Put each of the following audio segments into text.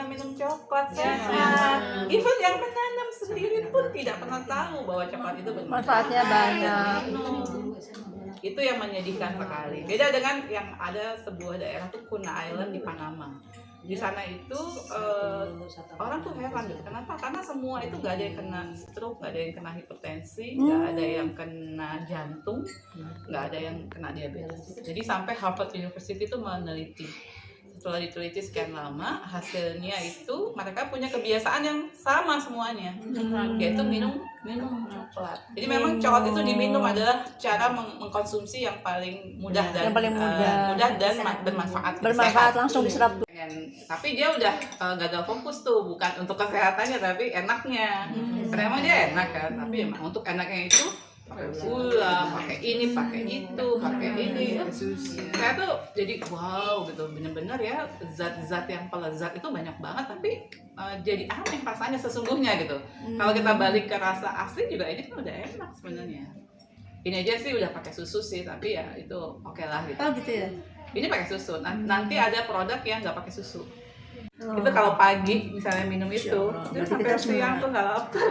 minum coklat sehat. Even yang menanam sendiri pun tidak pernah tahu bahwa coklat itu Manfaatnya banyak. Itu yang menyedihkan sekali. Beda dengan yang ada sebuah daerah tuh Kuna Island di Panama. Di sana itu orang tuh heran gitu. Kenapa? Karena semua itu nggak ada yang kena stroke, nggak ada yang kena hipertensi, nggak ada yang kena jantung, nggak ada yang kena diabetes. Jadi sampai Harvard University itu meneliti. Setelah diteliti sekian lama, hasilnya itu mereka punya kebiasaan yang sama semuanya, yaitu minum coklat. Jadi memang coklat itu diminum adalah cara mengkonsumsi yang paling mudah dan mudah dan bermanfaat. Bermanfaat langsung diserap. Tapi dia udah gagal fokus tuh, bukan untuk kesehatannya tapi enaknya. Karena emang dia enak kan, tapi emang untuk enaknya itu pakai gula, pakai ini, pakai itu, pakai ini. Saya tuh jadi wow gitu, bener-bener ya zat-zat yang pelezat itu banyak banget, tapi jadi aneh rasanya sesungguhnya gitu. Kalau kita balik ke rasa asli juga ini kan udah enak sebenarnya. Ini aja sih udah pakai susu sih, tapi ya itu oke lah gitu. Oh gitu ya. Ini pakai susu. Nanti ada produk yang nggak pakai susu. Itu kalau pagi misalnya minum itu sampai siang tuh nggak lapar.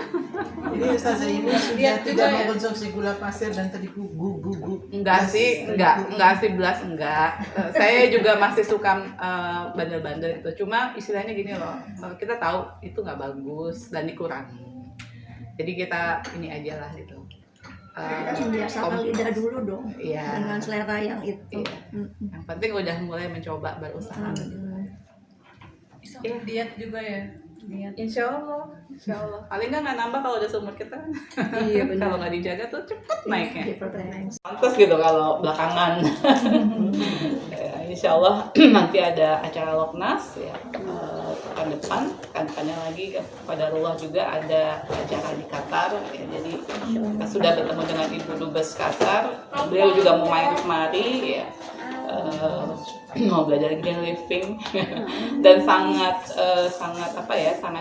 Jadi Ustazah ini sudah tidak mengkonsumsi gula pasir dan terigu gugu. Enggak sih belas enggak. Saya juga masih suka bandel-bandel itu. Cuma istilahnya gini loh, kita tahu itu nggak bagus dan dikurangi. Jadi kita ini aja lah gitu. Membiasakan lidah dulu dong. Iya. Dengan selera yang itu. Iya. Yang penting udah mulai mencoba berusaha. Diet juga ya. Insya Allah. Paling nggak nambah kalau udah seumur kita. Iya benar. Kalau nggak dijaga tuh cepet naiknya. Hipertensi. Pantes gitu kalau belakangan. Ya, insya Allah nanti ada acara Loknas ya pekan depannya lagi pada Allah juga ada acara di Qatar ya, jadi sudah bertemu dengan Ibu Dubes Qatar, beliau juga mau main kemari ya. Mau belajar green living dan sangat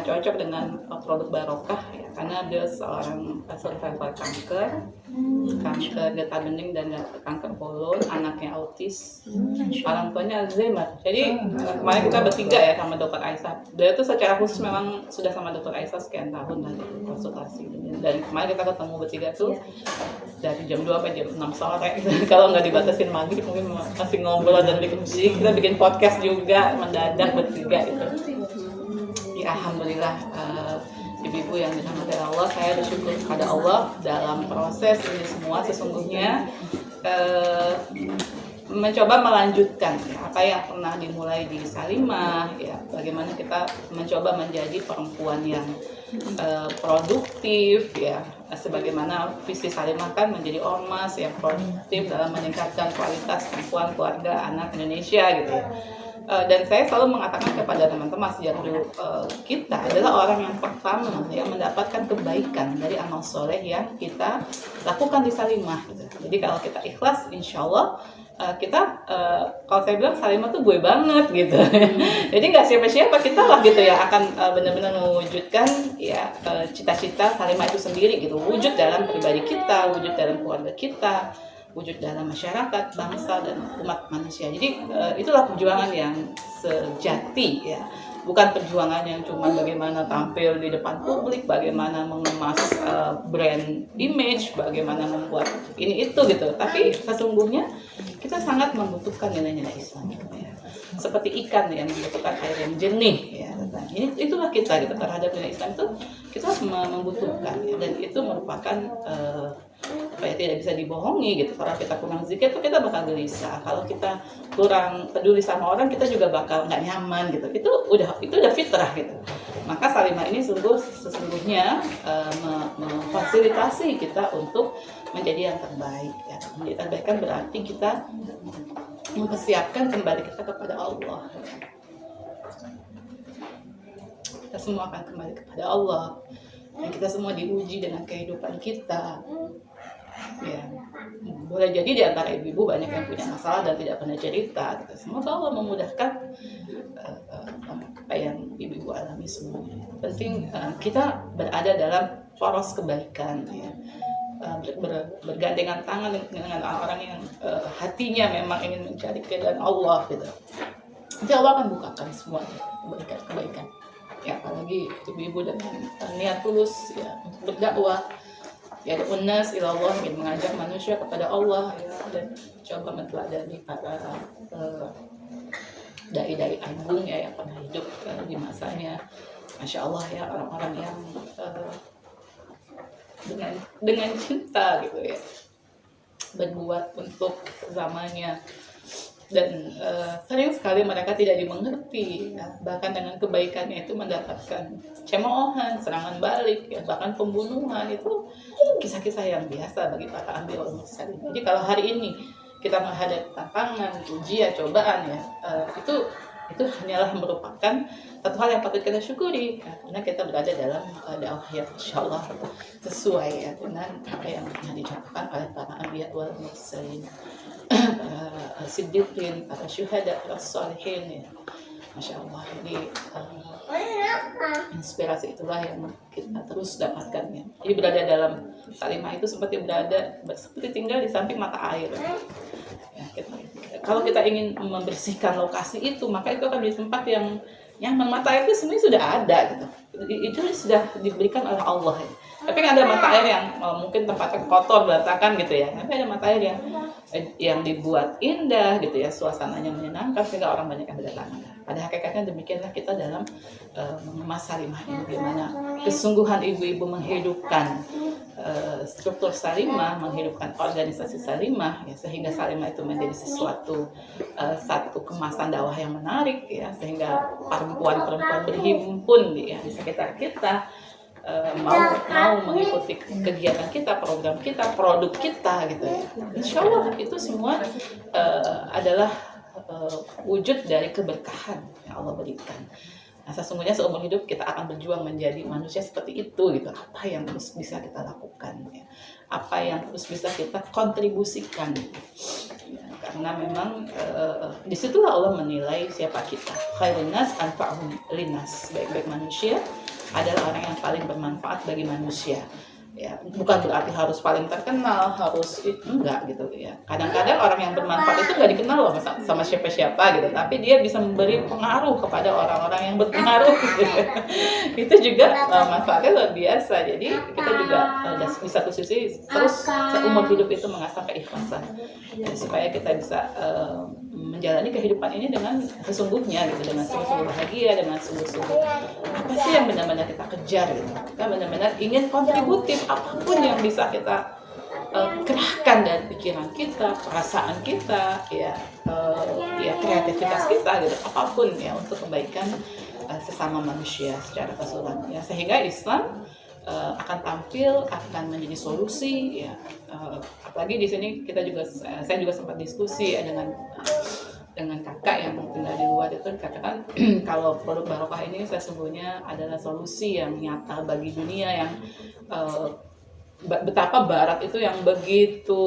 cocok dengan produk Barokah ya, karena dia seorang survivor kanker getah bening dan kanker kolon, anaknya autis, orang tuanya Alzheimer. Jadi kemarin kita bertiga ya sama Dokter Aisyah. Dia tuh secara khusus memang sudah sama Dokter Aisyah sekian tahun lah konsultasi. Dan kemarin kita ketemu bertiga tuh dari jam 2 sampai jam 6 sore. Kalau nggak dibatasin maghrib mungkin masih ngobrol dan bikin musik. Kita bikin podcast juga mendadak bertiga itu. Ya alhamdulillah ibu-ibu yang dirahmati Allah, saya bersyukur kepada Allah dalam proses ini semua sesungguhnya mencoba melanjutkan ya, apa yang pernah dimulai di Salimah ya, bagaimana kita mencoba menjadi perempuan yang produktif ya, sebagaimana visi Salimah kan menjadi ormas yang produktif dalam meningkatkan kualitas perempuan, keluarga, anak Indonesia gitu ya. Dan saya selalu mengatakan kepada teman-teman sejak dulu, kita adalah orang yang pertama yang mendapatkan kebaikan dari amal soleh yang kita lakukan di Salimah gitu. Jadi kalau kita ikhlas, insya Allah kita kalau saya bilang Salimah tuh gue banget gitu. Jadi nggak siapa-siapa, kita lah gitu ya akan benar-benar mewujudkan ya cita-cita Salimah itu sendiri gitu, wujud dalam pribadi kita, wujud dalam keluarga kita, wujud dalam masyarakat, bangsa dan umat manusia. Jadi itulah perjuangan yang sejati ya, bukan perjuangan yang cuma bagaimana tampil di depan publik, bagaimana mengemas brand image, bagaimana membuat ini itu gitu. Tapi sesungguhnya kita sangat membutuhkan nilai-nilai Islam gitu ya. Seperti ikan yang membutuhkan air yang jernih ya. Itulah kita gitu, terhadap nilai Islam itu kita membutuhkan ya. Dan itu merupakan tidak bisa dibohongi gitu. Kalau kita kurang zikir itu kita bakal gelisah. Kalau kita kurang peduli sama orang, kita juga bakal nggak nyaman gitu. Itu udah fitrah gitu. Maka Salimah ini sesungguhnya memfasilitasi kita untuk menjadi yang terbaik ya. Menjadi terbaik kan berarti kita mempersiapkan kembali kita kepada Allah. Kita semua akan kembali kepada Allah. Dan kita semua diuji dengan kehidupan kita. Ya, boleh jadi di antara ibu-ibu banyak yang punya masalah dan tidak pernah cerita. Semoga Allah memudahkan apa yang ibu-ibu alami semuanya. Penting kita berada dalam poros kebaikan, ya. Bergandengan tangan dengan orang yang hatinya memang ingin mencari keridhaan Allah, gitu. Nanti Allah akan bukakan semuanya kebaikan. ya apalagi ibu-ibu dengan niat tulus ya untuk berdakwah ya unas ilallah, ingin mengajak manusia kepada Allah ya, dan coba menteladani para dai-dai agung ya yang pernah hidup di masanya. Masya Allah ya, orang-orang yang dengan cinta gitu ya berbuat untuk zamannya, dan sering sekali mereka tidak dimengerti ya. Bahkan dengan kebaikannya itu mendapatkan cemoohan, serangan balik ya, bahkan pembunuhan. Itu kisah-kisah yang biasa bagi para anbiya wal mursalin. Jadi kalau hari ini kita menghadapi tantangan, ujian, cobaan ya, itu hanyalah merupakan satu hal yang patut kita syukuri ya, karena kita berada dalam dakwah yang insyaallah sesuai ya dengan apa yang pernah dicontohkan oleh para anbiya wal mursalin, para siddiqin, para syuhada, para sholihin ya. Masya Allah, jadi inspirasi itulah yang kita terus dapatkan ya. Jadi berada dalam Salimah itu seperti tinggal di samping mata air ya, kalau kita ingin membersihkan lokasi itu, maka itu akan di tempat yang nyaman. Mata air itu sebenarnya sudah ada gitu, itu sudah diberikan oleh Allah ya. Tapi ada mata air yang mungkin tempatnya kotor, berantakan gitu ya, tapi ada mata air yang dibuat indah gitu ya, suasananya menyenangkan sehingga orang banyak yang berdatangan. Pada hakikatnya demikianlah kita dalam mengemas Salimah ini, bagaimana kesungguhan ibu-ibu menghidupkan struktur Salimah, menghidupkan organisasi Salimah ya, sehingga Salimah itu menjadi satu kemasan dakwah yang menarik ya, sehingga perempuan-perempuan berhimpun ya di sekitar kita, mau mengikuti kegiatan kita, program kita, produk kita gitu ya. Insya Allah itu semua adalah wujud dari keberkahan yang Allah berikan. Nah, sesungguhnya seumur hidup kita akan berjuang menjadi manusia seperti itu gitu. Apa yang terus bisa kita lakukan ya? Apa yang terus bisa kita kontribusikan ya, karena memang disitulah Allah menilai siapa kita. Khairun nas anfa'uhum linnas. Baik-baik manusia adalah orang yang paling bermanfaat bagi manusia. Ya, bukan berarti harus paling terkenal, enggak gitu ya. Kadang-kadang orang yang bermanfaat itu nggak dikenal loh sama siapa-siapa gitu, tapi dia bisa memberi pengaruh kepada orang-orang yang berpengaruh gitu. Itu juga manfaatnya luar biasa. Jadi kita juga di satu sisi terus seumur hidup itu mengasah keikhlasan ya, supaya kita bisa menjalani kehidupan ini dengan sesungguhnya gitu, dengan sungguh-sungguh bahagia, dengan sungguh-sungguh apa sih yang benar-benar kita kejar gitu. Kita benar-benar ingin kontributif, apapun yang bisa kita kerahkan dari pikiran kita, perasaan kita, ya kreativitas kita gitu, apapun ya untuk kebaikan sesama manusia secara keseluruhan ya, sehingga Islam akan tampil, akan menjadi solusi ya. Apalagi di sini saya juga sempat diskusi ya dengan kakak yang tinggal di luar, itu dikatakan kalau produk barokah ini sesungguhnya adalah solusi yang nyata bagi dunia yang betapa Barat itu yang begitu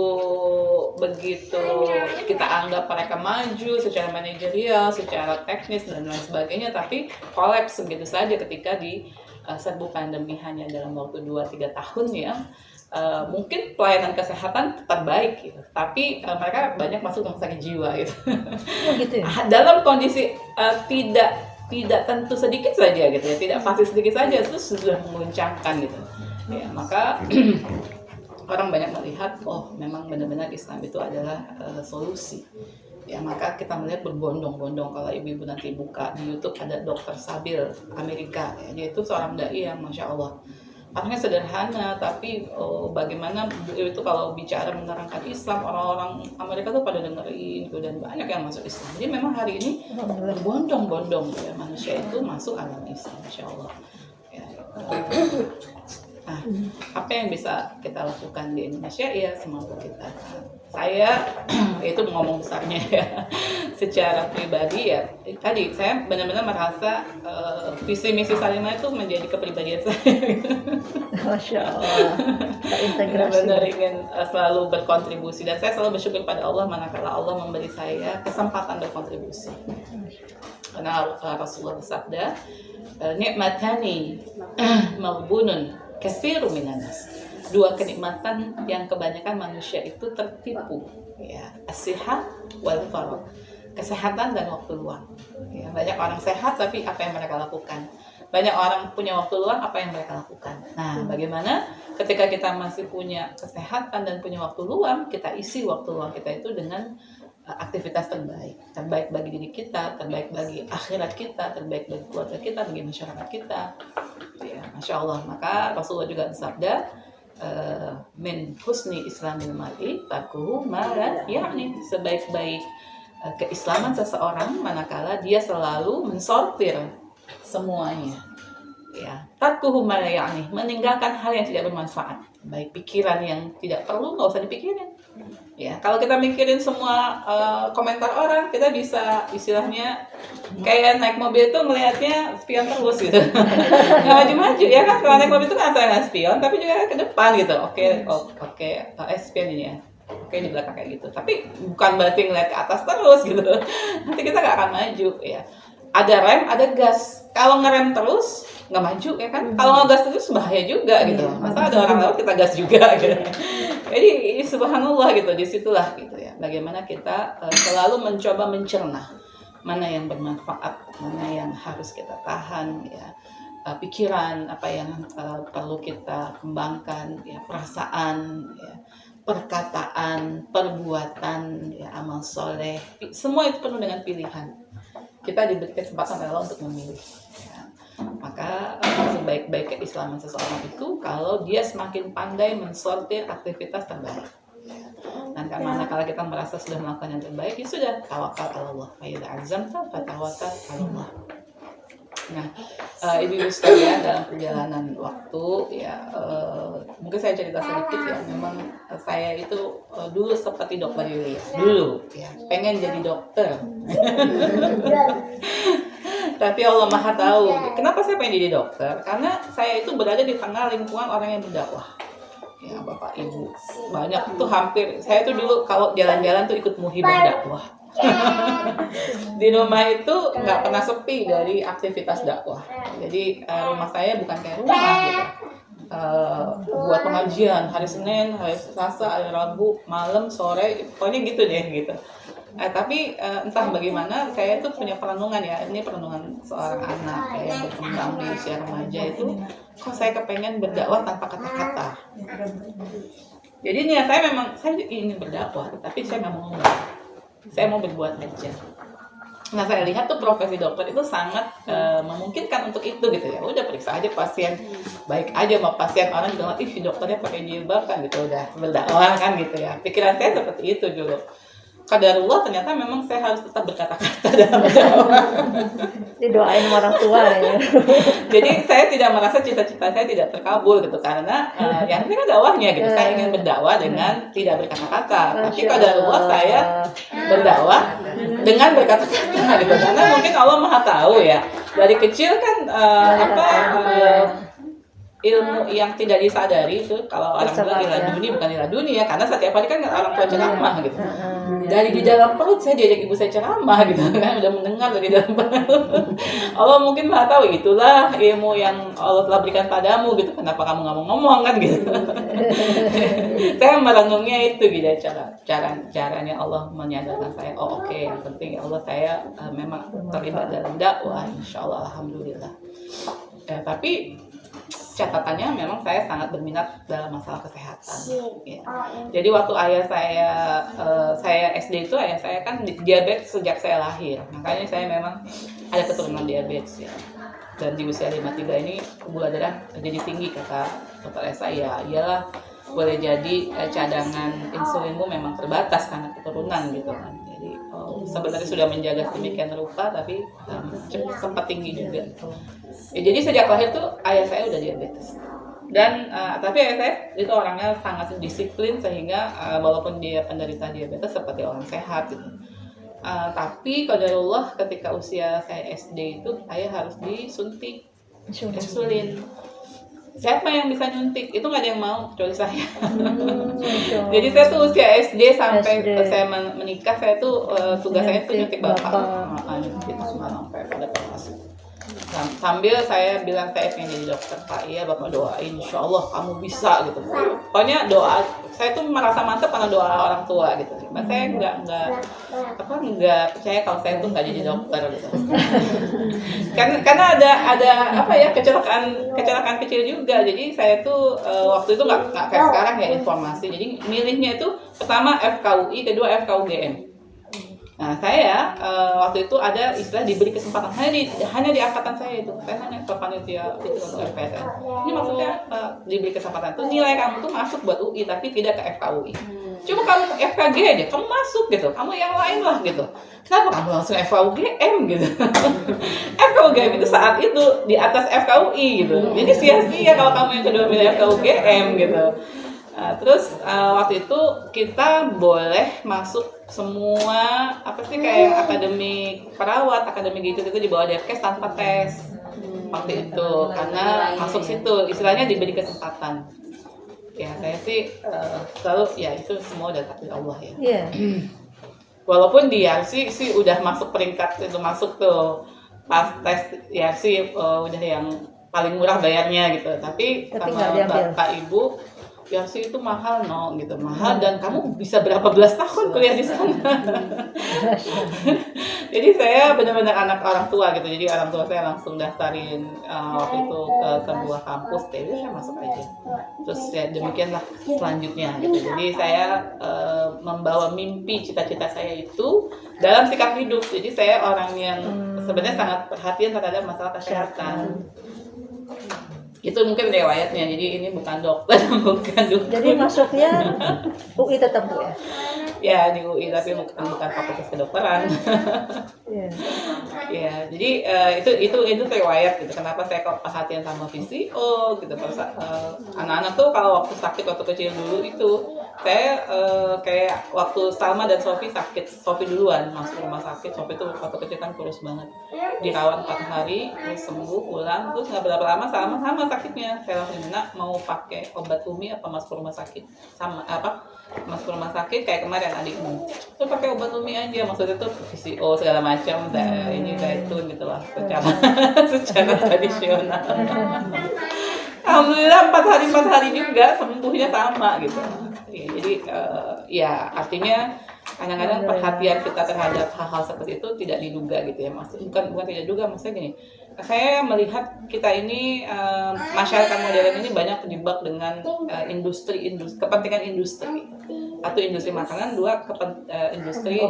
kita anggap mereka maju secara manajerial, secara teknis dan lain sebagainya, tapi kolaps begitu saja ketika diserbu pandemi hanya dalam waktu 2-3 tahun ya. Mungkin pelayanan kesehatan tetap baik gitu, tapi mereka banyak masuk rumah sakit jiwa gitu. Oh, gitu ya? Dalam kondisi tidak tentu sedikit saja gitu ya, tidak pasti sedikit saja, itu sudah menguncangkan gitu ya. Maka orang banyak melihat, oh memang benar-benar Islam itu adalah solusi ya. Maka kita melihat berbondong-bondong, kalau ibu-ibu nanti buka di YouTube ada Dr. Sabil Amerika ya, dia itu seorang dai yang Masya Allah orangnya sederhana, tapi bagaimana itu kalau bicara menerangkan Islam, orang-orang Amerika tuh pada dengerin gitu, dan banyak yang masuk Islam. Jadi memang hari ini berbondong-bondong ya manusia itu masuk agama Islam, Insya Allah ya. Nah, apa yang bisa kita lakukan di Indonesia ya semampu kita. Saya itu ngomong besarnya ya, secara pribadi ya, tadi saya benar-benar merasa visi misi Salimah itu menjadi kepribadian saya. Masya Allah, terintegrasi. Benar-benar ingin selalu berkontribusi, dan saya selalu bersyukur pada Allah manakala Allah memberi saya kesempatan berkontribusi. Karena Rasulullah bersabda, nikmatani maghbunun katsirun minan nas. Dua kenikmatan yang kebanyakan manusia itu tertipu ya, as-sihat wal faragh, kesehatan dan waktu luang ya. Banyak orang sehat tapi apa yang mereka lakukan? banyak orang punya waktu luang, apa yang mereka lakukan? Nah, bagaimana ketika kita masih punya kesehatan dan punya waktu luang, kita isi waktu luang kita itu dengan aktivitas terbaik bagi diri kita, terbaik bagi akhirat kita, terbaik bagi keluarga kita, bagi masyarakat kita. Ya, Masya Allah. Maka Rasulullah juga bersabda, min husni islamil mar'i tarkuhu ma la ya'ni, sebaik-baik keislaman seseorang manakala dia selalu mensortir semuanya. Ya, tarkuhu ma la ya'ni, meninggalkan hal yang tidak bermanfaat, baik pikiran yang tidak perlu nggak usah dipikirin. Ya, kalau kita mikirin semua komentar orang, kita bisa istilahnya kayak naik mobil itu melihatnya spion terus gitu. Nggak maju-maju ya kan, kalau naik mobil itu kan antara spion tapi juga ke depan gitu. Oke, spion ini ya. Oke, di belakang kayak gitu. Tapi bukan berarti ngeliat ke atas terus gitu. Nanti kita nggak akan maju ya. Ada rem, ada gas. Kalau ngerem terus nggak maju ya kan. Kalau ngegas terus bahaya juga gitu. Masa ada orang lewat kita gas juga gitu. Jadi subhanallah gitu, disitulah gitu ya. Bagaimana kita selalu mencoba mencerna mana yang bermanfaat, mana yang harus kita tahan ya. Pikiran apa yang perlu kita kembangkan ya, perasaan ya, perkataan, perbuatan ya, amal soleh. Semua itu penuh dengan pilihan. Kita diberi kesempatan Allah untuk memilih. Ya. Maka sebaik-baik keislaman seseorang itu kalau dia semakin pandai mensortir aktivitas terbaik. Dan karena kalau kita merasa sudah melakukan yang terbaik, ya sudah, tawakal Allah. Fa idza azamta fatawakkal 'ala Allah. Nah, ibu-ibu sekalian, dalam perjalanan waktu ya, mungkin saya cerita sedikit ya. Memang saya itu dulu seperti dokter Yuli dulu ya, pengen jadi dokter. Tapi Allah Maha tahu. Kenapa saya pengen jadi dokter? Karena saya itu berada di tengah lingkungan orang yang berdakwah. Ya, Bapak Ibu. Banyak tuh hampir. Saya tuh dulu kalau jalan-jalan tuh ikut muhibah dakwah. Di rumah itu nggak pernah sepi dari aktivitas dakwah. Jadi rumah saya bukan kayak rumah gitu. Buat pengajian hari Senin, hari Selasa, hari Rabu, malam, sore, pokoknya gitu deh gitu. Tapi entah bagaimana saya itu punya perenungan ya, ini perenungan seorang anak yang berkembang di usia remaja itu, kok saya kepengen berdakwah tanpa kata-kata. Jadi niat saya memang saya ingin berdakwah, tapi saya nggak mau ngomong, saya mau berbuat aja. Nah, saya lihat tuh profesi dokter itu sangat memungkinkan untuk itu gitu ya. Udah periksa aja pasien, baik aja sama pasien, orang juga si dokternya pakai jilbab kan gitu, udah berdakwah kan gitu ya. Pikiran saya seperti itu dulu. Qadarullah ternyata memang saya harus tetap berkata-kata dalam berdakwah. Didoain sama orang tua ya. Jadi saya tidak merasa cita-cita saya tidak terkabul gitu, karena yang ini kan dakwahnya gitu. Saya ingin berdakwah dengan tidak berkata-kata. Tapi qadarullah saya berdakwah dengan berkata-kata gitu. Karena mungkin Allah Maha tahu ya. Dari kecil kan ilmu yang tidak disadari itu, kalau orang bilang iladuni bukan iladuni ya, karena setiap hari kan orang tua ceramah gitu. Dari di dalam perut saya diajak ibu saya ceramah gitu kan, udah mendengar dari dalam perut. Allah mungkin Maha tahu, itulah ilmu yang Allah telah berikan padamu gitu, kenapa kamu nggak mau ngomong kan gitu. Saya merenungnya itu gitu, caranya Allah menyadarkan saya, oke, yang penting ya Allah, saya memang terlibat dalam dakwah, insyaallah, alhamdulillah. Tapi catatannya memang saya sangat berminat dalam masalah kesehatan. Ya. Jadi waktu ayah saya SD itu, ayah saya kan diabetes sejak saya lahir. Makanya saya memang ada keturunan diabetes ya. Dan di usia 53 ini gula darah jadi tinggi, kata dokter saya. Iyalah, boleh jadi cadangan insulinmu memang terbatas karena keturunan gitu kan. Jadi sebenarnya sudah menjaga sedemikian rupa, tapi sempat tinggi juga. Ya, jadi sejak lahir tuh ayah saya udah diabetes. Dan tapi ayah saya itu orangnya sangat disiplin, sehingga walaupun dia penderita diabetes seperti orang sehat gitu. Tapi qadarullah ketika usia saya SD itu ayah harus disuntik insulin. Siapa yang bisa nyuntik? Itu nggak ada yang mau kecuali saya. Jadi saya tuh usia SD sampai saya menikah, saya tuh tugas saya tuh nyuntik bapak. Nyuntik sampai pada kelas. Sambil saya bilang saya pengen jadi dokter, Pak. Iya Bapak doain, insya Allah kamu bisa gitu. Pokoknya doa, saya tuh merasa mantap karena doa orang tua gitu. Cuma saya nggak percaya kalau saya tuh nggak jadi dokter gitu. Karena ada apa ya, kecelakaan kecil juga. Jadi saya tuh waktu itu nggak kayak sekarang ya informasi. Jadi milihnya itu pertama FKUI, kedua FKUGM. Nah, saya waktu itu ada istilah diberi kesempatan hanya di angkatan saya itu. Saya nanya ke panitia itu untuk FPSN. Ini maksudnya diberi kesempatan itu nilai kamu tuh masuk buat UI tapi tidak ke FKUI. Cuma kamu FKG aja, kamu masuk gitu. Kamu yang lain lah gitu. Kenapa kamu langsung FKUGM gitu? FKUGM itu saat itu di atas FKUI gitu. Jadi sia-sia kalau kamu yang kedua milih FKUGM gitu. Terus waktu itu kita boleh masuk semua apa sih kayak akademik perawat, akademik gitu di bawah Depkes tanpa tes waktu itu karena masuk situ istilahnya diberi kesempatan. Ya saya sih selalu ya itu semua udah takdir Allah ya. Iya. Walaupun dia sih udah masuk peringkat itu masuk tuh pas tes ya sih udah yang paling murah bayarnya gitu. Tapi sama bapak ibu ya sih itu mahal gitu mahal dan kamu bisa berapa belas tahun kuliah di sana. Jadi saya benar-benar anak orang tua gitu, jadi orang tua saya langsung daftarin waktu itu ke sebuah kampus, jadi saya masuk aja. Terus ya demikianlah selanjutnya gitu. Jadi saya membawa mimpi cita-cita saya itu dalam sikap hidup. Jadi saya orang yang sebenarnya sangat perhatian terhadap masalah kesehatan. Itu mungkin riwayatnya, jadi ini bukan dokter, bukan dokter. Jadi masuknya UI tetap Bu ya? Ya di UI tapi bukan fakultas kedokteran. Ya jadi itu riwayat gitu. Kenapa saya kok perhatian sama PCO gitu. Anak-anak tuh kalau waktu sakit waktu kecil dulu itu saya kayak waktu Salma dan Sofi sakit, Sofi duluan masuk rumah sakit. Sofi tuh waktu kecil kan kurus banget, dirawat 4 hari terus sembuh pulang, terus nggak berapa lama sama sakitnya. Saya langsung nak mau pakai obat umi apa masuk rumah sakit sama apa masuk rumah sakit kayak kemarin adikmu tuh pakai obat umi aja, maksudnya tuh PCO segala macam ini zaitun gitu lah secara tradisional. Alhamdulillah 4 hari juga sembuhnya sama gitu. Ya, jadi ya artinya kadang-kadang perhatian kita terhadap hal-hal seperti itu tidak diduga gitu ya, bukan tidak diduga, maksudnya gini, saya melihat kita ini masyarakat modern ini banyak terjebak dengan industri kepentingan industri, atau industri makanan, dua industri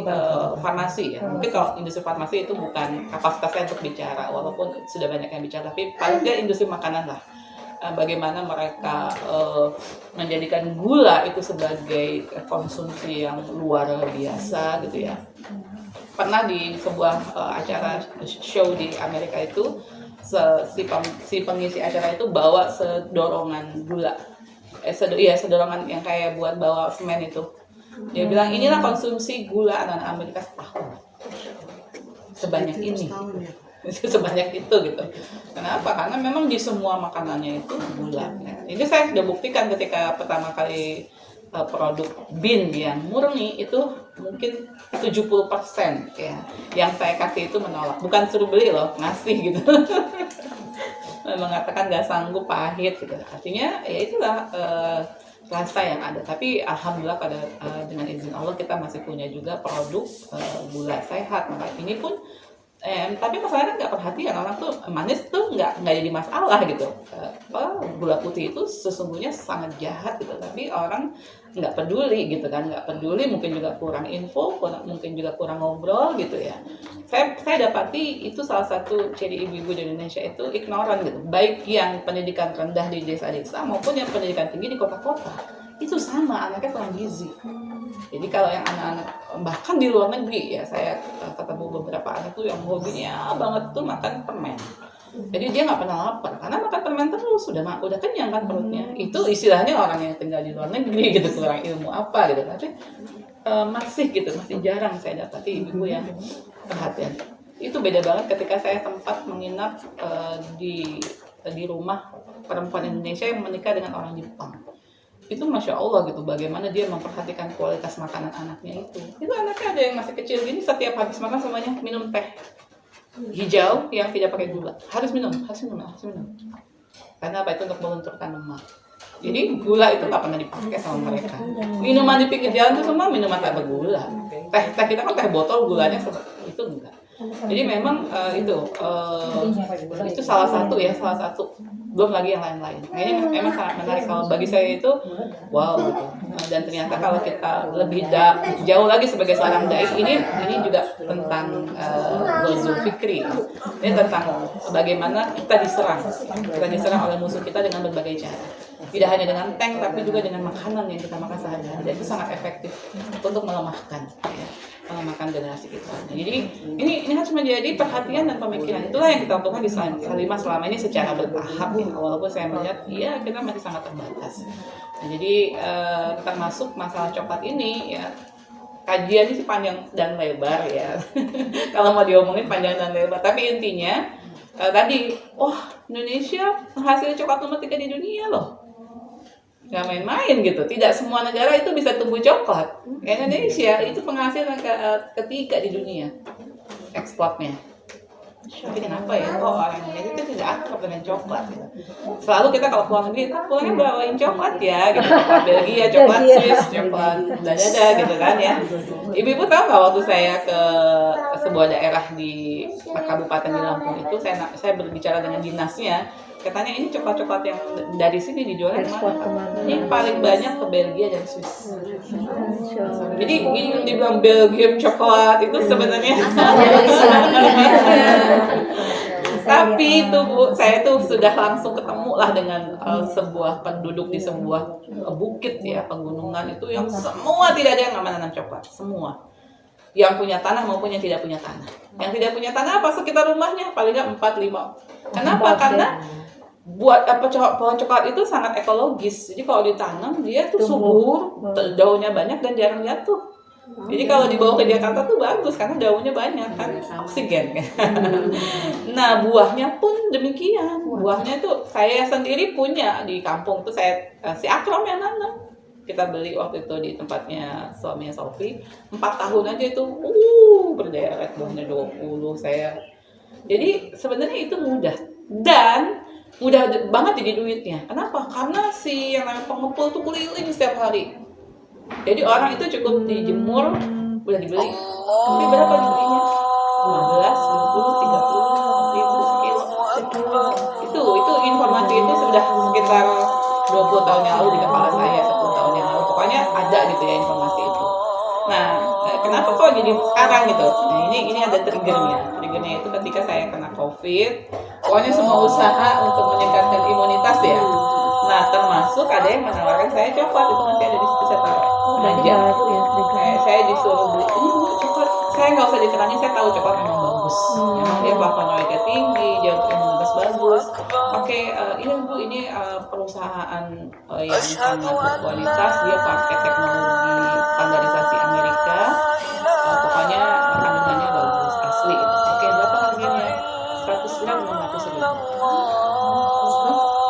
farmasi ya. Mungkin kalau industri farmasi itu bukan kapasitasnya untuk bicara, walaupun sudah banyak yang bicara, tapi paling tidak industri makanan lah. Bagaimana mereka menjadikan gula itu sebagai konsumsi yang luar biasa gitu ya. Pernah di sebuah acara show di Amerika itu si pengisi acara itu bawa sedorongan gula, sedorongan yang kayak buat bawa semen itu. Dia bilang inilah konsumsi gula anak-anak Amerika setahun, sebanyak ini. Sebanyak itu gitu. Kenapa? Karena memang di semua makanannya itu gula. Ini saya sudah buktikan ketika pertama kali produk bin yang murni itu mungkin 70% ya. Yang saya kasih itu menolak. Bukan suruh beli loh, ngasih gitu. Mengatakan nggak sanggup, pahit gitu. Artinya ya itulah rasa yang ada. Tapi alhamdulillah dengan izin Allah kita masih punya juga produk gula sehat. Maka ini pun tapi masalahnya nggak perhatian, orang tuh manis tuh nggak jadi masalah gitu. Gula putih itu sesungguhnya sangat jahat gitu, tapi orang nggak peduli gitu kan, nggak peduli, mungkin juga kurang info, mungkin juga kurang ngobrol gitu ya. Saya dapati itu salah satu ciri ibu-ibu di Indonesia itu ignoran gitu, baik yang pendidikan rendah di desa-desa maupun yang pendidikan tinggi di kota-kota. Itu sama, anaknya kurang gizi. Jadi kalau yang anak-anak bahkan di luar negeri ya, saya ketemu beberapa anak tuh yang hobinya banget tuh makan permen. Jadi dia nggak pernah lapar karena makan permen terus, udah kenyang kan perutnya. Itu istilahnya orang yang tinggal di luar negeri gitu, kurang ilmu apa gitu. Tapi masih jarang saya dapati ibu yang perhatian. Itu beda banget ketika saya sempat menginap di rumah perempuan Indonesia yang menikah dengan orang Jepang. Itu Masya Allah gitu, bagaimana dia memperhatikan kualitas makanan anaknya itu. Itu anaknya ada yang masih kecil gini, setiap habis makan semuanya minum teh. hijau yang tidak pakai gula. Harus minum. Karena apa? Itu untuk melunturkan lemak. Jadi gula itu nggak pernah dipakai sama mereka. Minuman di pinggir jalan itu semua minuman tak bergula. Teh kita kan teh botol gulanya itu enggak. Jadi memang itu salah satu. Belum lagi yang lain-lain. Nah, ini memang sangat menarik kalau bagi saya itu wow gitu. Dan ternyata kalau kita lebih jauh lagi sebagai seorang dai ini juga tentang Ghazul Fikri. Ini tentang bagaimana kita diserang oleh musuh kita dengan berbagai cara. Tidak hanya dengan tank tapi juga dengan makanan yang kita makan sehari-hari. Dan itu sangat efektif untuk melemahkan generasi kita. Nah, jadi ini harus menjadi perhatian dan pemikiran. Itulah yang kita lakukan di Salimah selama ini secara bertahap ya. Walaupun saya melihat kita masih sangat terbatas. Nah, jadi termasuk masalah coklat ini ya, kajiannya sih panjang dan lebar ya. Kalau mau diomongin panjang dan lebar, tapi intinya tadi Indonesia hasil coklat nomor 3 di dunia loh. Nggak main-main gitu. Tidak semua negara itu bisa tumbuh coklat. Indonesia itu penghasil ketiga di dunia ekspornya. Tapi kenapa ya orang Indonesia itu tidak akrab dengan coklat gitu. Selalu kita kalau keluar negeri pulangnya bawain coklat ya gitu. Coklat Belgia, coklat Swiss, coklat dada gitu kan ya. Ibu-ibu tahu nggak waktu saya ke sebuah daerah di kabupaten di Lampung itu saya berbicara dengan dinasnya. Katanya ini coklat-coklat yang dari sini dijual kemana? Ini paling banyak ke Belgia dan Swiss. Jadi ini yang dibilang Belgium coklat itu sebenarnya tapi itu Bu, saya tuh sudah langsung ketemu lah dengan sebuah penduduk di sebuah bukit ya, pegunungan itu yang semua tidak ada yang menanam coklat, semua. Yang punya tanah maupun yang tidak punya tanah. Yang tidak punya tanah apa sekitar rumahnya paling nggak 4-5. Kenapa? Karena buat pohon coklat itu sangat ekologis. Jadi kalau ditanam dia tuh subur, daunnya banyak dan jarang jatuh. Jadi kalau dibawa ke Jakarta tuh bagus karena daunnya banyak kan, oksigen kan. Nah buahnya pun demikian. Buahnya tuh saya sendiri punya di kampung tuh si Akram yang nanam. Kita beli waktu itu di tempatnya suaminya Sofi, 4 tahun aja itu berderet buahnya 20 saya. Jadi sebenarnya itu mudah dan mudah banget jadi duitnya. Kenapa? Karena si yang namanya pengepul tuh keliling setiap hari. Jadi orang itu cukup dijemur, udah dibeli. Tapi berapa dibelinya? 15, 20, 30 ribu sekilo. Itu informasi itu sudah sekitar 20 tahun yang lalu di kepala saya, 10 tahun yang lalu. Pokoknya ada gitu ya informasi itu. Nah, kenapa kok jadi sekarang gitu? Nah, ini ada triggernya. Triggernya itu ketika saya kena COVID, pokoknya semua usaha untuk meningkatkan imunitas ya. Nah, termasuk ada yang menawarkan saya coklat, itu masih ada di situ saya taruh. Saya disuruh beli coklat. Saya nggak usah diterangin, saya tahu coklat memang bagus. Memang dia flavonoidnya tinggi, dia untuk imunitas bagus. Oke, ini Bu, ini perusahaan yang sangat berkualitas, dia pakai teknologi standarisasi Amerika. Pokoknya kandungannya bagus, asli. Oke, berapa harganya? 100 gram 600 ribu.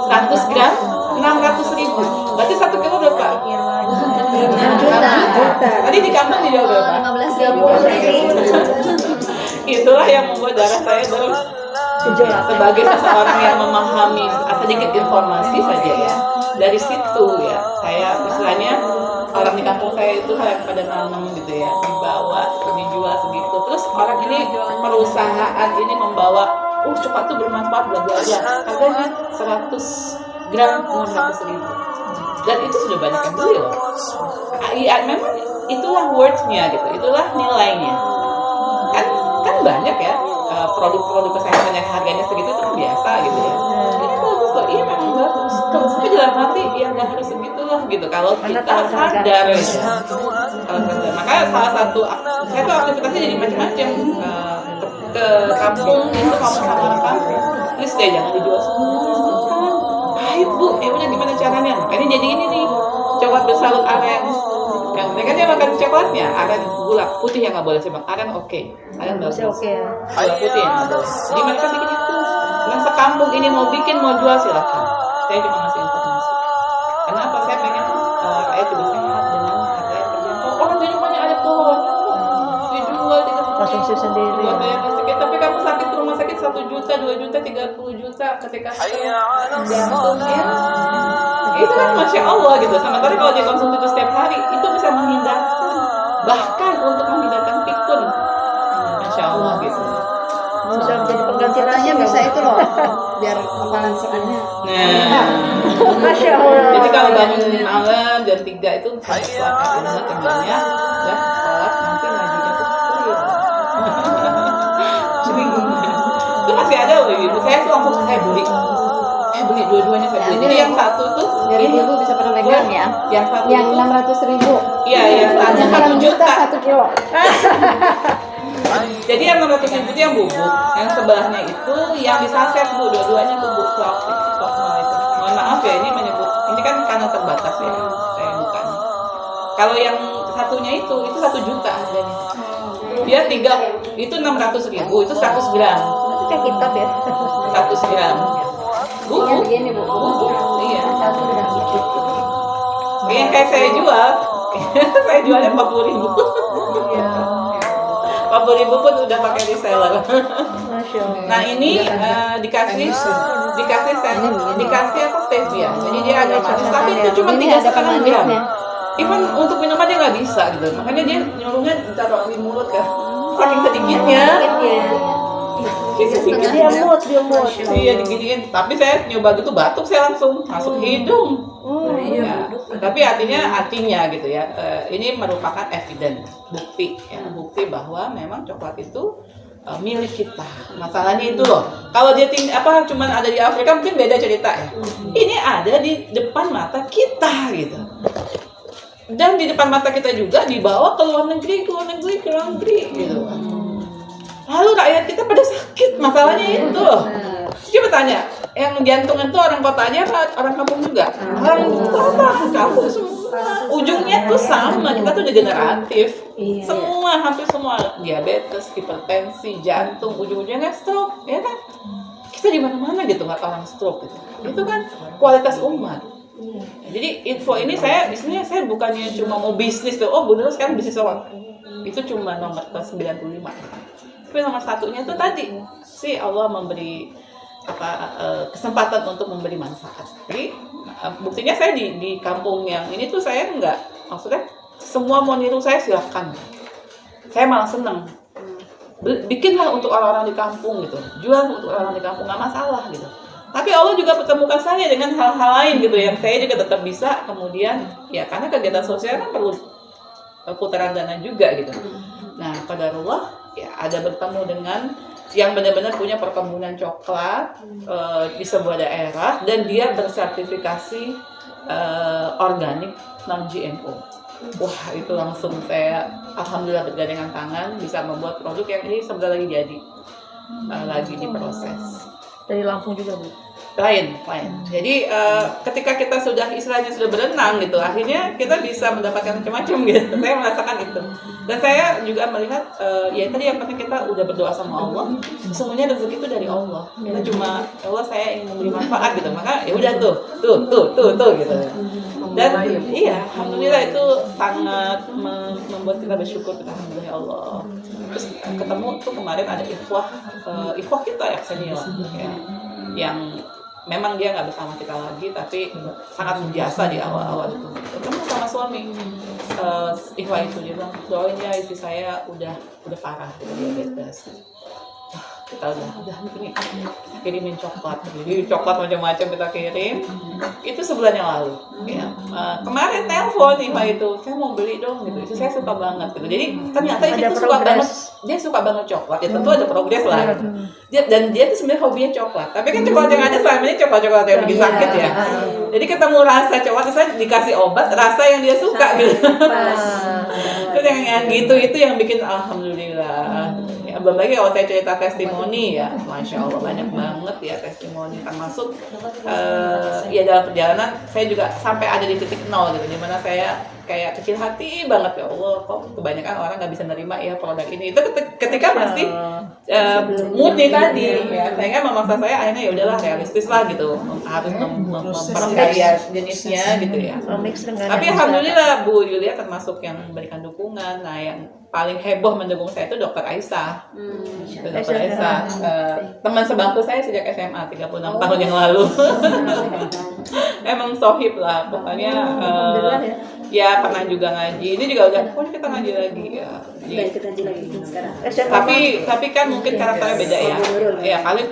100 gram 600 ribu. Berarti 1 kilo berapa? 6 juta. Tadi di kampung dijual berapa? 15.000. Itulah yang membuat darah saya bergejolak. Sebagai seseorang yang memahami sedikit informasi saja ya, dari situ ya, saya istilahnya orang di kampung saya itu kayak pada nanam gitu ya, dibawa, dijual segitu. Terus orang ini perusahaan ini membawa, coklat tuh bermanfaat bla bla bla. Harganya 100 gram 600 ribu. Dan itu sudah banyak yang beli loh. Memang itulah worth-nya gitu, itulah nilainya. Kan banyak ya produk-produk kesehatan yang harganya segitu itu biasa gitu ya. Ini bagus kok, iya memang bagus. Tapi dalam hati ya nggak harus segitu lah gitu. Kalau kita sadar gitu. Makanya salah satu saya tuh aktivitasnya jadi macam-macam. Ke kampung itu ngomong sama orang kampung, please deh jangan dijual semua. Ayo Bu, udah gimana caranya? Makanya jadi ini nih, coklat bersalut aren. Yang mereka dia makan coklatnya, aren gula putih yang nggak boleh sih bang, aren oke. Aren bagus. Gula putih yang nggak boleh. Jadi mereka bikin itu. Yang sekampung ini mau bikin mau jual silakan. Saya cuma ngasih informasi. Kenapa saya pengen rakyat juga sehat dengan harga yang terjangkau. Orang di rumahnya ada pohon, dijual 30 konsumsi sendiri. buat bayar listrik. Tapi kamu sakit ke rumah sakit 1 juta, 2 juta, 30 juta ketika jantung ya. Itu kan Masya Allah gitu. Sementara kalau dia konsumsi itu setiap hari, itu bisa menghindarkan, bahkan untuk menghindarkan pikun. Masya Allah gitu. Bisa menjadi pengganti Katanya rasa bisa nggak? itu loh, biar kepalan sebenarnya. Nah, Masya Allah. jadi kalau bangun malam jam 3 itu sholat tinggalnya ya sholat nanti ngajinya tuh clear. Jadi itu masih ada loh ibu. Saya tuh langsung saya beli dua-duanya saya beli. Jadi yang satu tuh Biar ibu bisa pernah megang ya. yang satu Yang itu 600.000. iya yang satu Yang 1 juta. 1 kilo. Jadi yang 600.000 itu yang bubuk, yang sebelahnya itu yang disaset Bu, dua-duanya tuh Bu Flokmal itu. Mohon maaf ya ini menyebut, ini kan karena terbatas ya, saya bukan. Kalau yang satunya itu 1 juta harganya. Dia 3, itu 600.000, itu 100 gram. Itu kayak kitab ya. 100 gram. Yang Bubuk, begini bu. iya. Satu udah sedikit. Yang kayak saya jual, saya jualnya 40.000. 40.000 pun udah pakai reseller. Masya Allah. Nah ini dikasih apa stevia, jadi dia agak manis, tapi itu cuma Ini 3,5 ada gram. pemanisnya. Even untuk minuman dia nggak bisa gitu, makanya dia nyuruhnya ditaruh di mulut ya, saking sedikitnya. Sedikit. Dia mood. Iya diginiin, tapi saya nyoba gitu batuk saya langsung masuk hidung. Ya, tapi artinya gitu ya. Ini merupakan evidence, bukti bahwa memang coklat itu milik kita. Masalahnya itu loh. Kalau dia cuman ada di Afrika mungkin beda cerita ya. Ini ada di depan mata kita gitu. Dan di depan mata kita juga dibawa ke luar negeri gitu. Lalu rakyat kita pada sakit, masalahnya itu. Coba tanya, yang jantungan itu orang kota aja apa orang kampung juga? Orang kota, kampung semua. Ujungnya tuh sama, kita tuh degeneratif. Semua, hampir semua diabetes, hipertensi, jantung, ujung-ujungnya stroke, ya kan? Kita di mana-mana gitu nggak orang stroke gitu. Itu kan kualitas umat. Jadi info ini bisnisnya saya bukannya cuma mau bisnis tuh, Bu Nurul sekarang bisnis orang. Itu cuma nomor ke 95. Tapi nomor satunya itu tadi sih Allah memberi kesempatan untuk memberi manfaat. Jadi buktinya saya di kampung yang ini tuh saya maksudnya semua mau niru saya silakan. Saya malah seneng. Bikinlah untuk orang-orang di kampung gitu, jual untuk orang di kampung nggak masalah gitu. Tapi Allah juga pertemukan saya dengan hal-hal lain gitu yang saya juga tetap bisa kemudian ya karena kegiatan sosial kan perlu putaran dana juga gitu. Nah qadarullah ya ada bertemu dengan yang benar-benar punya perkebunan coklat di sebuah daerah dan dia bersertifikasi organik non GMO. Wah itu langsung saya alhamdulillah bergandengan tangan bisa membuat produk yang ini sebentar lagi jadi lagi diproses. Dari Lampung juga Bu. Lain. Jadi ketika kita istilahnya sudah berenang gitu, akhirnya kita bisa mendapatkan macam-macam gitu. Saya merasakan itu. Dan saya juga melihat ya tadi yang penting kita udah berdoa sama Allah. Semuanya rezeki itu dari Allah. Kita cuma Allah saya ingin memberi manfaat gitu. Maka ya udah tuh gitu. Dan iya, alhamdulillah itu sangat membuat kita bersyukur kepada alhamdulillah Allah. Terus ketemu tuh kemarin ada ikhwah kita ya senior ya, yang memang dia nggak bersama kita lagi tapi sangat berjasa di awal-awal itu. Ketemu sama suami ikhwah itu dia bilang doain ya istri saya udah parah diabetes. Kita udah nih kita kirimin coklat, jadi coklat macam-macam kita kirim. Itu sebulan yang lalu. Ya. Kemarin telepon itu, saya mau beli dong gitu. Itu saya suka banget gitu. Jadi ternyata itu suka banget, dia suka banget coklat. Ya tentu ada progres lah. Gitu. Dia tuh sebenarnya hobinya coklat. Tapi kan coklat yang ada selama ini coklat yang bikin sakit ya. Jadi ketemu rasa coklat, saya dikasih obat rasa yang dia suka gitu. Itu yang gitu itu yang bikin alhamdulillah. Ya, belum lagi kalau saya cerita testimoni ya, Masya Allah banyak banget ya testimoni termasuk ya dalam perjalanan saya juga sampai ada di titik nol gitu, dimana saya kayak kecil hati banget, ya Allah kok kebanyakan orang nggak bisa nerima ya produk ini. Itu ketika masih mood nih tadi ya, sehingga memaksa saya akhirnya ya udahlah realistis lah gitu, harus memperkaya jenisnya gitu ya. Mix dengan Tapi yang alhamdulillah Bu Yulia termasuk yang memberikan dukungan. Nah yang paling heboh mendukung saya itu Dokter Aisyah. Itu Dokter Aisyah, teman sebangku saya sejak SMA 36 tahun yang lalu. Emang sohib lah pokoknya. Alhamdulillah ya. Ya pernah juga ngaji. Ini juga udah, oh kita ngaji lagi ya. Dan kita ngaji lagi sekarang. Tapi kan mungkin karakternya beda ya. Ya paling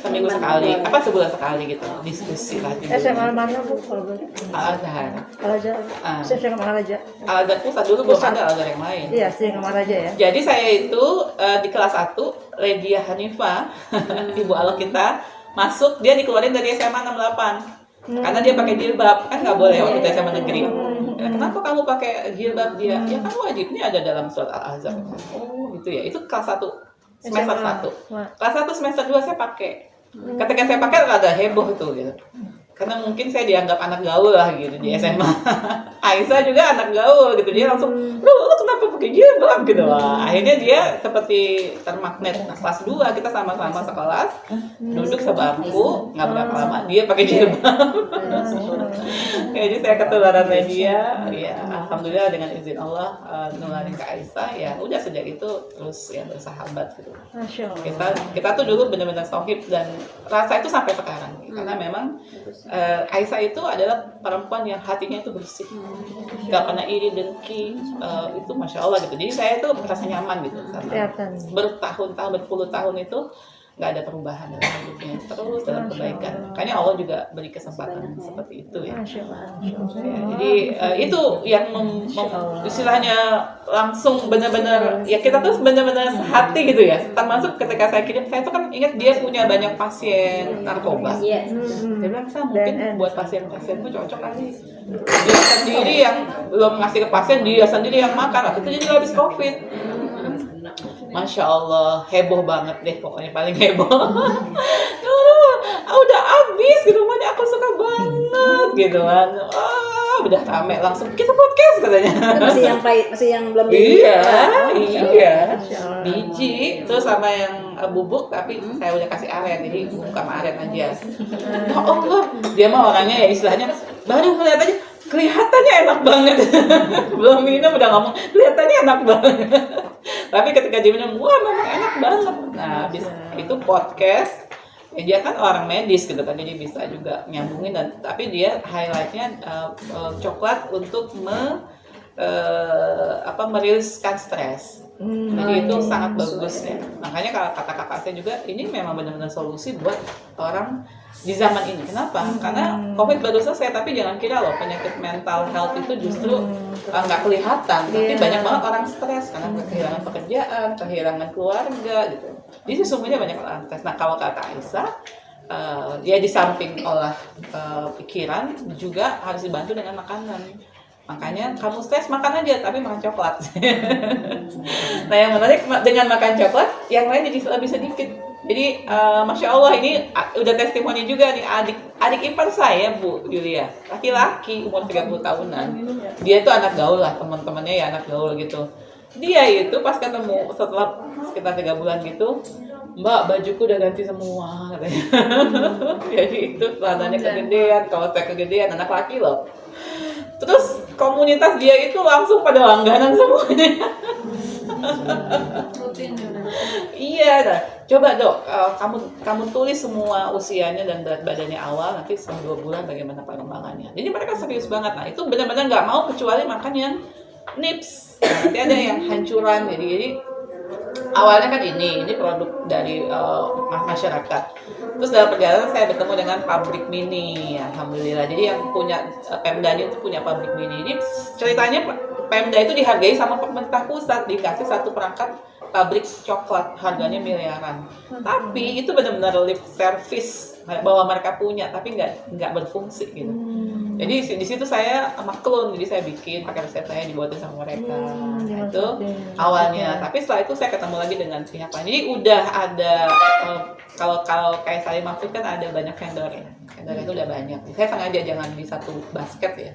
seminggu sekali, apa sebulan sekali gitu diskusi lah. SMA mana Bu kalau boleh? Al-Azhar. Al-Azhar. Saya SMA Al-Azhar. Al-Azhar pusat dulu belum ada Al-Azhar yang lain. Iya, SMA Al-Azhar ya. Jadi saya itu di kelas 1 Ledia Hanifah, ibu alok kita masuk, dia dikeluarin dari SMA 68 karena dia pakai jilbab, kan nggak boleh waktu itu SMA negeri. Kenapa kamu pakai jilbab dia? Ya kan wajibnya ada dalam surat Al-Azhar. Oh gitu ya. Itu kelas 1 semester 1. Kelas 1 semester 2 saya pakai. Ketika saya pakai rada heboh tuh gitu. Karena mungkin saya dianggap anak gaul lah gitu di SMA. Aisyah juga anak gaul gitu, dia langsung, lu kenapa pakai jilbab gitu. Wah, akhirnya dia seperti termagnet. Nah, kelas 2 kita sama-sama sekelas, duduk sebangku, nggak berapa lama dia pakai jilbab. Jadi saya ketularannya dia, ya alhamdulillah dengan izin Allah nularin ke Aisyah. Ya udah sejak itu terus ya bersahabat gitu. Masya Allah. Kita tuh dulu benar-benar sohib dan rasa itu sampai sekarang karena memang Aisyah itu adalah perempuan yang hatinya itu bersih, nggak pernah iri dengki, itu masya Allah gitu. Jadi saya tuh merasa nyaman gitu sama bertahun-tahun, berpuluh tahun itu nggak ada perubahan dalam hidupnya, terus dalam kebaikan. Makanya Allah juga beri kesempatan seperti itu ya. Ya, jadi itu yang istilahnya langsung benar-benar ya kita tuh benar-benar hati gitu ya. Termasuk ketika saya kirim, saya tuh kan ingat dia punya banyak pasien narkoba. Dia bilang saya mungkin buat pasien-pasien tuh cocok kali. Dia sendiri yang belum ngasih ke pasien, dia sendiri yang makan. Waktu itu jadi habis COVID. Masya Allah, heboh banget deh, pokoknya paling heboh. Udah habis gitu, makanya aku suka banget gitu kan. Udah rame, langsung kita podcast katanya. Masih yang pahit, masih yang belum Iya. Biji, terus sama yang bubuk, tapi saya udah kasih aren, jadi bubuk sama aren aja. Ya Allah, dia mah orangnya ya istilahnya, baru ngeliat aja, kelihatannya enak banget. Belum minum udah ngomong, kelihatannya enak banget. Tapi ketika dia minum, wah memang enak banget. Nah, habis itu podcast, ya dia kan orang medis gitu kan, jadi bisa juga nyambungin dan tapi dia highlightnya coklat untuk meriliskan stres. Jadi itu sangat bagus ya. Makanya kalau kata kakak saya juga, ini memang benar-benar solusi buat orang di zaman ini. Kenapa? Karena COVID baru selesai, tapi jangan kira loh penyakit mental health itu justru nggak kelihatan, tapi banyak banget orang stres karena kehilangan pekerjaan, kehilangan keluarga gitu. Jadi sesungguhnya banyak orang stres. Nah kalau kata Aisyah, dia di samping olah pikiran juga harus dibantu dengan makanan. Makanya kamu stres makan aja, tapi makan coklat. Nah yang menarik dengan makan coklat, yang lain jadi lebih sedikit. Jadi masya Allah ini udah testimoni juga nih adik ipar saya Bu Yulia, laki-laki umur 30 tahunan. Dia tuh anak gaul lah, teman-temannya ya anak gaul gitu. Dia itu pas ketemu setelah sekitar 3 bulan gitu, Mbak bajuku udah ganti semua katanya. Jadi itu celananya kegedean, kalau saya kegedean anak laki loh. Terus komunitas dia itu langsung pada langganan semuanya. Iya, dah. Coba Dok, kamu tulis semua usianya dan berat badannya awal, nanti setelah 2 bulan bagaimana perkembangannya. Jadi mereka serius banget. Nah itu benar-benar nggak mau kecuali makan yang nips. Nanti ada yang hancuran. Jadi awalnya kan ini produk dari masyarakat. Terus dalam perjalanan saya bertemu dengan pabrik mini, alhamdulillah. Jadi yang punya Pemda itu punya pabrik mini. Jadi ceritanya Pemda itu dihargai sama pemerintah pusat, dikasih satu perangkat pabrik coklat, harganya miliaran. Tapi itu benar-benar lip service bahwa mereka punya, tapi nggak berfungsi gitu. Jadi di situ saya maklun, jadi saya bikin pakai resep saya dibuatin sama mereka. Nah, itu awalnya. Tapi setelah itu saya ketemu lagi dengan pihak lain. Jadi udah ada kalau kayak saya maksud kan ada banyak vendor ya. Vendor itu udah banyak. Saya sengaja jangan di satu basket ya.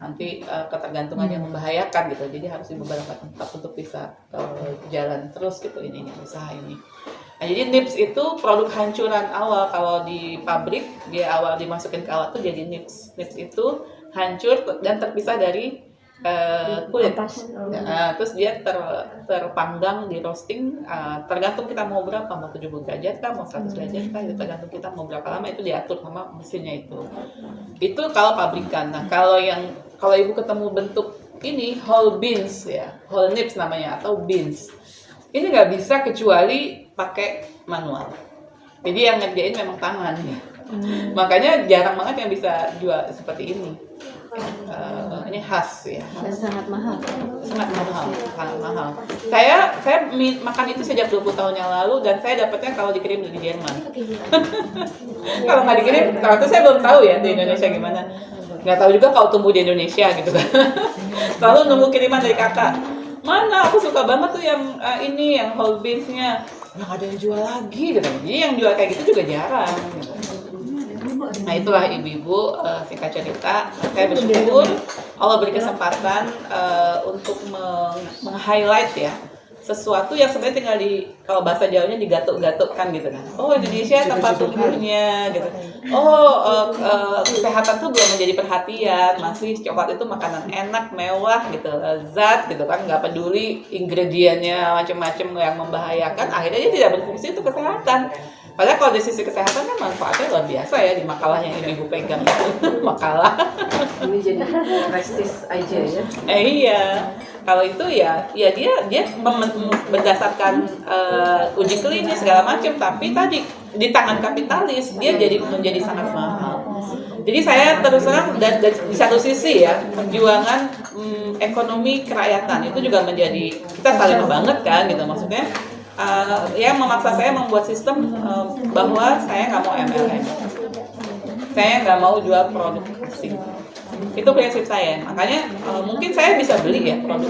nanti ketergantungan yang membahayakan gitu. Jadi harus di beberapa tempat untuk bisa jalan terus gitu ininya usaha ini. Nah, jadi nips itu produk hancuran awal. Kalau di pabrik dia awal dimasukin ke alat tuh jadi nips. Nips itu hancur dan terpisah dari kulit. Terus dia terpanggang di roasting, tergantung kita mau berapa, mau 70 derajat kah, mau 100 derajat kah, itu tergantung kita mau berapa lama, itu diatur sama mesinnya itu. Itu kalau pabrikan. Nah, kalau ibu ketemu bentuk ini whole beans ya, whole nips namanya atau beans, ini nggak bisa kecuali pakai manual. Jadi yang ngerjain memang tangan ya. Makanya jarang banget yang bisa jual seperti ini. Ini khas ya. Dan sangat mahal. Sangat mahal. Saya makan itu sejak 20 tahun yang lalu dan saya dapatnya kalau dikirim dari Jerman. Kalau nggak dikirim, kalau itu saya belum tahu ya di Indonesia gimana. Nggak tahu juga kalau tumbuh di Indonesia gitu kan. Selalu nunggu kiriman dari kakak. Mana aku suka banget tuh yang ini yang whole beans-nya. Nggak ada yang jual lagi gitu. Jadi yang jual kayak gitu juga jarang. Gitu. Nah itulah ibu-ibu singkat cerita. Saya bersyukur Allah beri kesempatan untuk meng-highlight ya sesuatu yang sebenarnya tinggal kalau bahasa Jawanya digatuk-gatukkan gitu kan. Oh Indonesia tempat tumbuhnya gitu. Oh kesehatan tuh belum menjadi perhatian, masih coklat itu makanan enak, mewah gitu, lezat gitu kan, nggak peduli ingredientnya macam-macam yang membahayakan, akhirnya dia tidak berfungsi untuk kesehatan. Padahal kalau dari sisi kesehatan kan manfaatnya luar biasa ya di makalah yang ibu pegang itu makalah. Ini jadi prestis aja ya. Iya. Kalau itu ya dia berdasarkan uji klinis segala macam, tapi tadi di tangan kapitalis dia menjadi sangat mahal. Jadi saya terus terang dan di satu sisi ya perjuangan ekonomi kerakyatan itu juga menjadi kita saling banget kan gitu maksudnya. Yang memaksa saya membuat sistem bahwa saya nggak mau MLM, saya nggak mau jual produk asing. Itu prinsip saya. Makanya mungkin saya bisa beli ya produk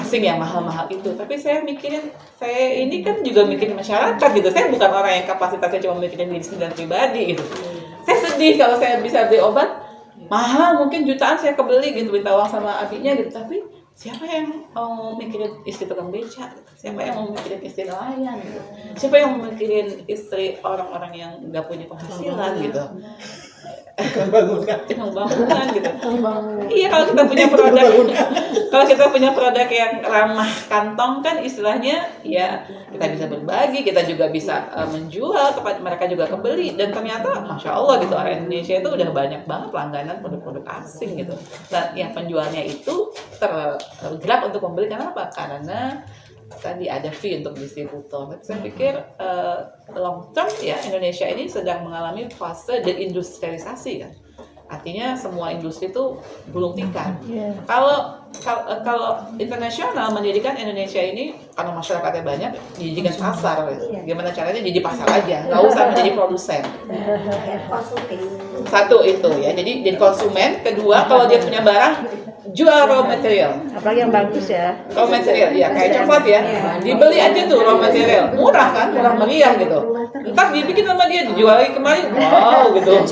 asing yang mahal-mahal itu, tapi saya ini kan juga mikirin masyarakat gitu. Saya bukan orang yang kapasitasnya cuma mikirin diri sendiri pribadi gitu. Saya sedih kalau saya bisa beli obat mahal, mungkin jutaan saya kebeli gitu, minta uang sama abinya gitu, tapi siapa yang mau mikirin istri tukang beca? Siapa yang mau mikirin istri nelayan gitu? Siapa yang mau mikirin istri orang-orang yang nggak punya penghasilan gitu? Bangunan gitu. Iya, kalau kita punya produk yang ramah kantong kan istilahnya ya kita bisa berbagi, kita juga bisa menjual kepada mereka juga kebeli, dan ternyata masya Allah gitu orang Indonesia itu udah banyak banget langganan produk-produk asing gitu. Dan yang penjualnya itu tergerak untuk membeli karena apa? Karena tadi ada fee untuk distributor. Saya pikir long term ya Indonesia ini sedang mengalami fase deindustrialisasi kan. Artinya semua industri itu gulung tikar. Kalau internasional menjadikan Indonesia ini karena masyarakatnya banyak dijadikan pasar. Gimana caranya jadi pasar aja, nggak usah menjadi produsen. Satu itu ya, jadi konsumen. Kedua kalau dia punya barang jual raw material. Apalagi yang bagus ya. Raw material ya kayak coklat ya. Dibeli aja tuh raw material, murah kan, murah meriah gitu. Entar dibikin sama dia dijual lagi kemarin. Wow gitu.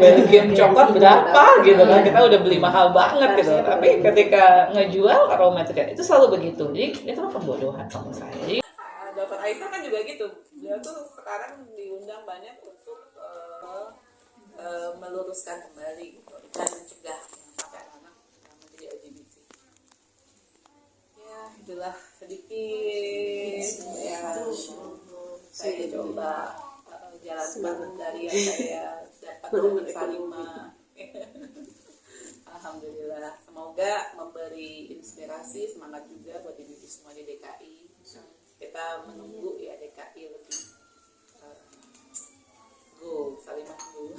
Belgium coklat berapa gitu kan. Kita udah beli mahal banget gitu. Tapi ketika ngejual raw material itu selalu begitu. Jadi itu pembodohan sama saya. Jadi Dr. Aisyah kan juga gitu. Beliau tuh sekarang diundang banyak untuk meluruskan kembali gitu dan mencegah LGBT. Ya, itulah sedikit ya saya coba jalankan dari yang saya dapat dari Salimah. Alhamdulillah, semoga memberi inspirasi, semangat juga buat ibu semua di DKI. Kita menunggu ya DKI lebih go, Salimah go.